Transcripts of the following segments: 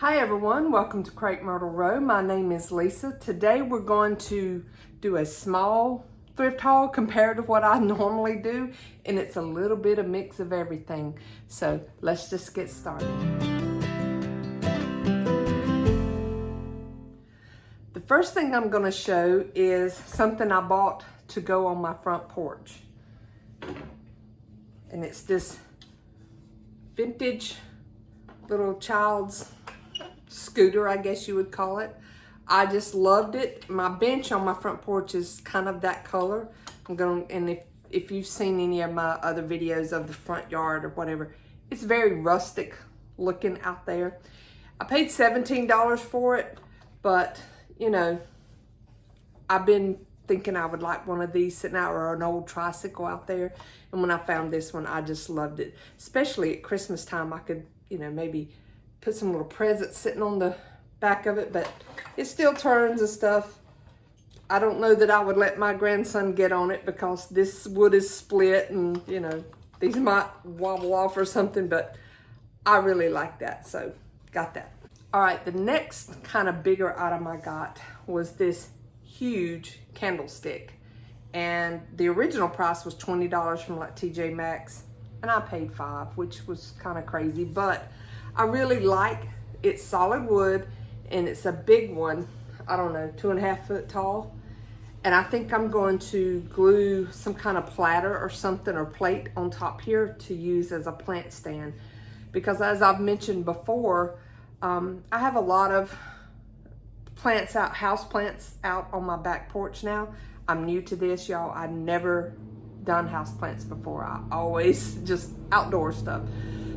Hi everyone, welcome to Crepe Myrtle Row. My name is Lisa. Today we're going to do a small thrift haul compared to what I normally do, and it's a little bit of mix of everything. So let's just get started. The first thing I'm going to show is something I bought to go on my front porch. And it's this vintage little child's scooter, I guess you would call it. I just loved it. My bench on my front porch is kind of that color. And if you've seen any of my other videos of the front yard or whatever, it's very rustic looking out there. I paid $17 for it, but you know, I've been thinking I would like one of these sitting out, or an old tricycle out there. And when I found this one, I just loved it. Especially at Christmas time, I could, you know, maybe put some little presents sitting on the back of it, but it still turns and stuff. I don't know that I would let my grandson get on it because this wood is split and, you know, these might wobble off or something, but I really like that, so got that. All right, the next kind of bigger item I got was this huge candlestick. And the original price was $20 from like TJ Maxx, and I paid $5, which was kind of crazy, but I really like it's solid wood and it's a big one. I don't know, 2.5 foot tall. And I think I'm going to glue some kind of platter or something or plate on top here to use as a plant stand. Because as I've mentioned before, I have a lot of plants out, house plants out on my back porch now. I'm new to this, y'all. I've never done house plants before. I always just outdoor stuff.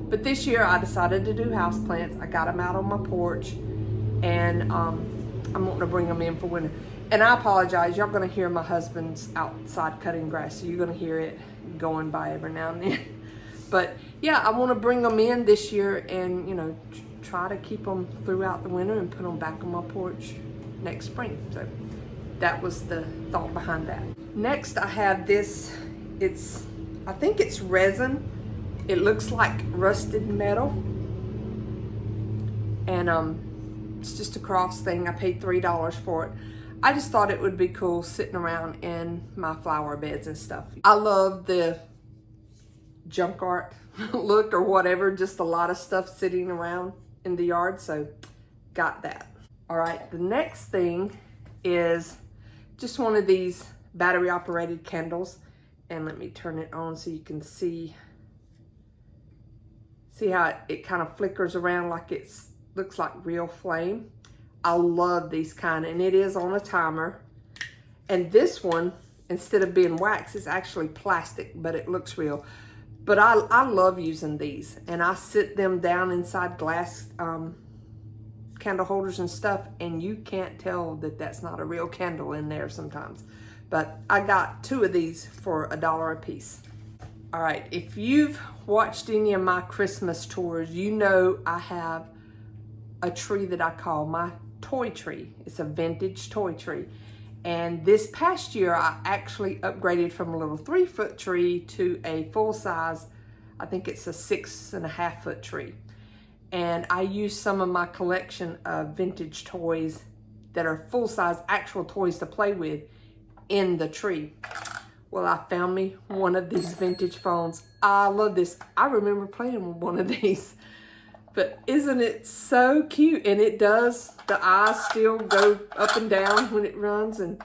But this year I decided to do house plants. I got them out on my porch, and I'm wanting to bring them in for winter. And I apologize, y'all gonna hear my husband's outside cutting grass, so you're gonna hear it going by every now and then. But yeah, I wanna bring them in this year and, you know, try to keep them throughout the winter and put them back on my porch next spring. So that was the thought behind that. Next I have this, I think it's resin. It looks like rusted metal, and it's just a cross thing. I paid $3 for it. I just thought it would be cool sitting around in my flower beds and stuff. I love the junk art look or whatever, just a lot of stuff sitting around in the yard, so got that. All right, the next thing is just one of these battery operated candles, and let me turn it on so you can see how it kind of flickers around like looks like real flame. I love these kind, and it is on a timer. And this one, instead of being wax, it's actually plastic, but it looks real. But I love using these, and I sit them down inside glass candle holders and stuff, and you can't tell that that's not a real candle in there sometimes. But I got 2 of these for $1 a piece. All right, if you've watched any of my Christmas tours, you know I have a tree that I call my toy tree. It's a vintage toy tree. And this past year, I actually upgraded from a little 3-foot tree to a full size, I think it's a 6.5 foot tree. And I used some of my collection of vintage toys that are full size actual toys to play with in the tree. Well, I found me one of these vintage phones. I love this. I remember playing with one of these. But isn't it so cute? And it does, the eyes still go up and down when it runs, and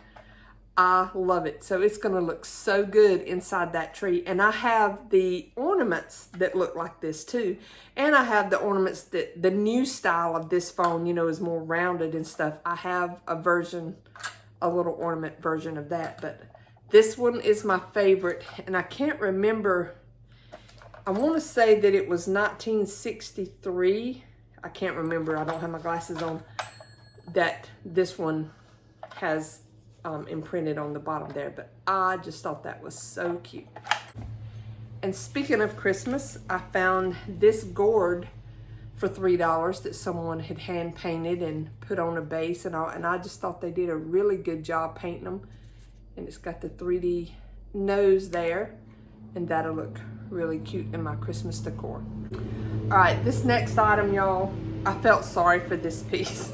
I love it. So it's gonna look so good inside that tree. And I have the ornaments that look like this too. And I have the ornaments that, the new style of this phone, you know, is more rounded and stuff. I have a version, a little ornament version of that, but this one is my favorite, and I can't remember. I want to say that it was 1963. I can't remember. I don't have my glasses on. That this one has imprinted on the bottom there, but I just thought that was so cute. And speaking of Christmas, I found this gourd for $3 that someone had hand painted and put on a base and all, and I just thought they did a really good job painting them. And it's got the 3D nose there, and that'll look really cute in my Christmas decor. All right, this next item, y'all, I felt sorry for this piece.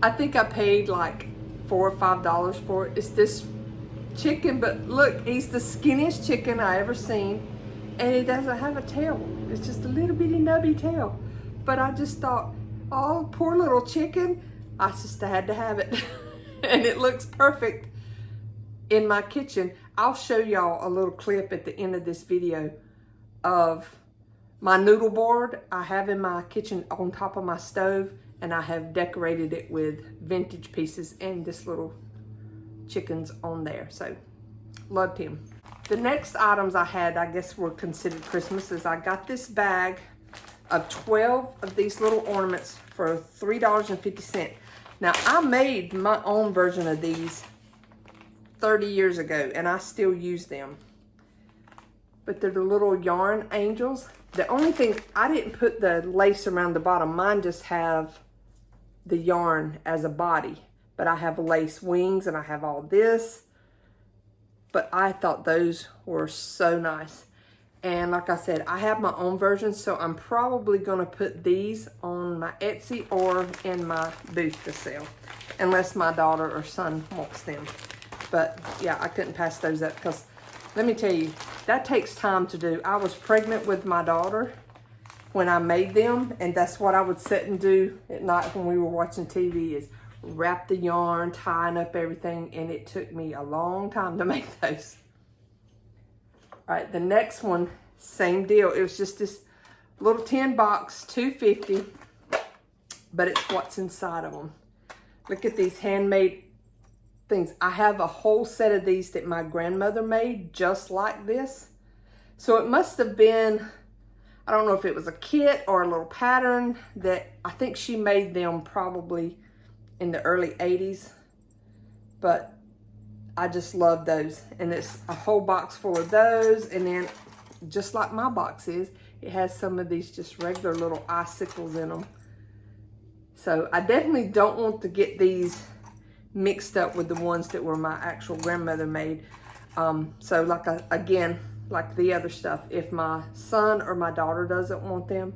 I think I paid like $4 or $5 for it. It's this chicken, but look, he's the skinniest chicken I ever seen, and he doesn't have a tail. It's just a little bitty nubby tail. But I just thought, oh, poor little chicken. I just had to have it. And it looks perfect in my kitchen. I'll show y'all a little clip at the end of this video of my noodle board I have in my kitchen on top of my stove, and I have decorated it with vintage pieces and this little chickens on there. So loved him. The next items I had, I guess were considered Christmas, is I got this bag of 12 of these little ornaments for $3.50. Now, I made my own version of these 30 years ago, and I still use them. But they're the little yarn angels. The only thing, I didn't put the lace around the bottom. Mine just have the yarn as a body. But I have lace wings, and I have all this. But I thought those were so nice. And like I said, I have my own version, so I'm probably going to put these on my Etsy or in my booth to sell, unless my daughter or son wants them. But yeah, I couldn't pass those up because let me tell you, that takes time to do. I was pregnant with my daughter when I made them, and that's what I would sit and do at night when we were watching TV, is wrap the yarn, tying up everything, and it took me a long time to make those. All right, the next one, same deal. It was just this little tin box, $2.50, but it's what's inside of them. Look at these handmade things. I have a whole set of these that my grandmother made just like this. So it must have been, I don't know if it was a kit or a little pattern that I think she made them probably in the early 80s, but I just love those. And it's a whole box full of those. And then just like my box is, it has some of these just regular little icicles in them. So I definitely don't want to get these mixed up with the ones that were my actual grandmother made. So like again, like the other stuff, if my son or my daughter doesn't want them,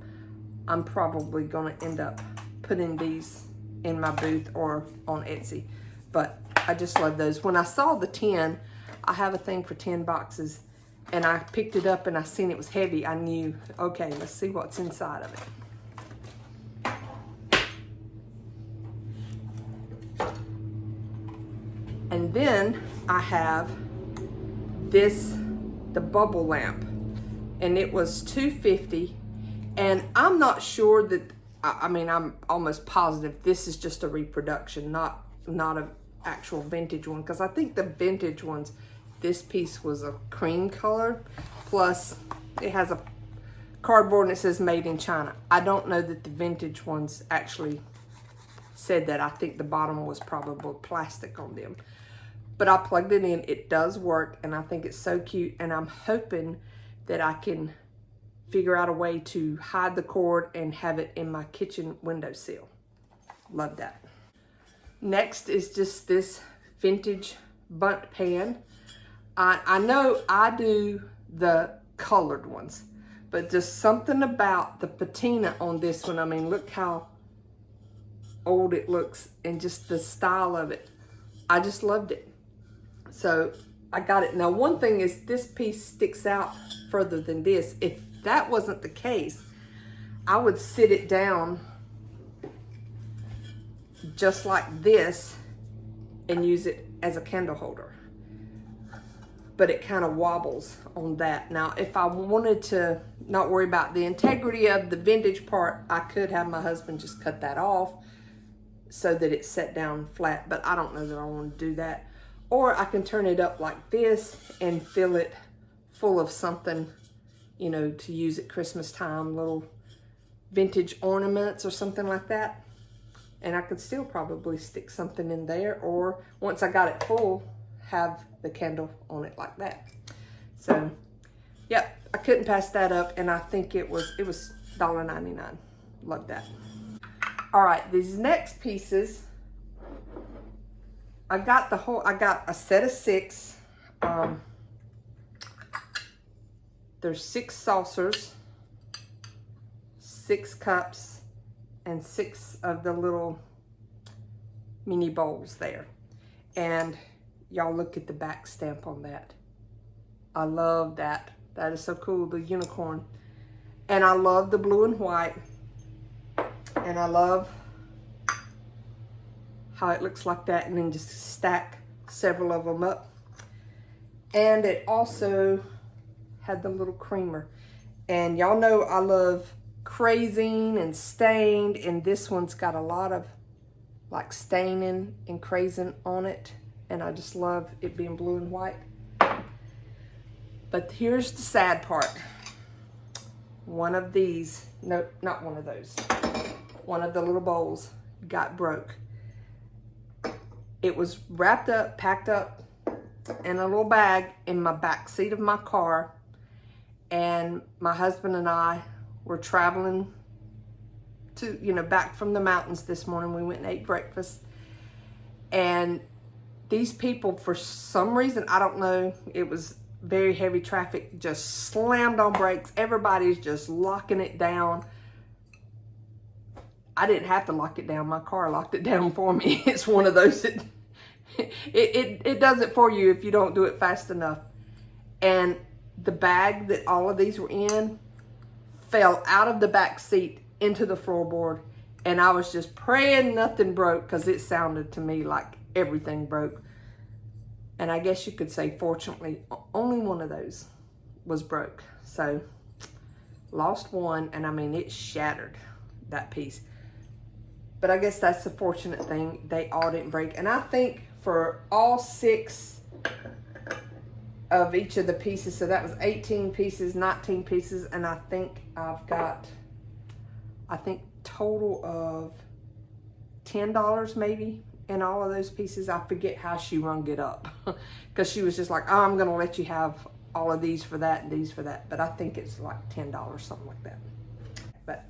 I'm probably gonna end up putting these in my booth or on Etsy. But I just love those. When I saw the 10, I have a thing for 10 boxes, and I picked it up and I seen it was heavy. I knew, okay, let's see what's inside of it. And then I have this, the bubble lamp, and it was $2.50, and I'm not sure that, I mean, I'm almost positive this is just a reproduction, not an actual vintage one, because I think the vintage ones, this piece was a cream color, plus it has a cardboard and it says made in China. I don't know that the vintage ones actually said that. I think the bottom was probably plastic on them. But I plugged it in, it does work, and I think it's so cute, and I'm hoping that I can figure out a way to hide the cord and have it in my kitchen windowsill. Love that. Next is just this vintage bundt pan. I know I do the colored ones, but just something about the patina on this one. I mean, look how old it looks, and just the style of it. I just loved it. So I got it. Now, one thing is this piece sticks out further than this. If that wasn't the case, I would sit it down just like this and use it as a candle holder. But it kind of wobbles on that. Now, if I wanted to not worry about the integrity of the vintage part, I could have my husband just cut that off so that it's set down flat, but I don't know that I want to do that. Or I can turn it up like this and fill it full of something, you know, to use at Christmas time, little vintage ornaments or something like that. And I could still probably stick something in there, or once I got it full, have the candle on it like that. So, yep, I couldn't pass that up, and I think it was $1.99. Love that. All right, these next pieces, I got a set of 6. There's 6 saucers, 6 cups, and 6 of the little mini bowls there. And y'all look at the back stamp on that. I love that. That is so cool, the unicorn. And I love the blue and white. And I love how it looks like that, and then just stack several of them up. And it also had the little creamer. And y'all know I love crazing and stained, and this one's got a lot of like staining and crazing on it. And I just love it being blue and white. But here's the sad part. One of these, no, not one of those. One of the little bowls got broke. It was wrapped up, packed up in a little bag in my back seat of my car. And my husband and I were traveling to, back from the mountains this morning. We went and ate breakfast. And these people, for some reason, I don't know, it was very heavy traffic, just slammed on brakes. Everybody's just locking it down. I didn't have to lock it down. My car locked it down for me. It's one of those that it does it for you if you don't do it fast enough. And the bag that all of these were in fell out of the back seat into the floorboard. And I was just praying nothing broke, because it sounded to me like everything broke. And I guess you could say, fortunately, only one of those was broke. So, lost one, and I mean, it shattered, that piece. But I guess that's the fortunate thing. They all didn't break. And I think for all 6 of each of the pieces, so that was 18 pieces, 19 pieces, and I think I've got, total of $10 maybe in all of those pieces. I forget how she rung it up, because she was just like, oh, I'm gonna let you have all of these for that and these for that. But I think it's like $10, something like that. But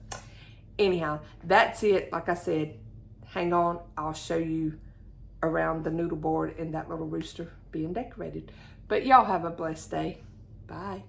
anyhow, that's it. Like I said, hang on, I'll show you around the noodle board and that little rooster being decorated. But y'all have a blessed day. Bye.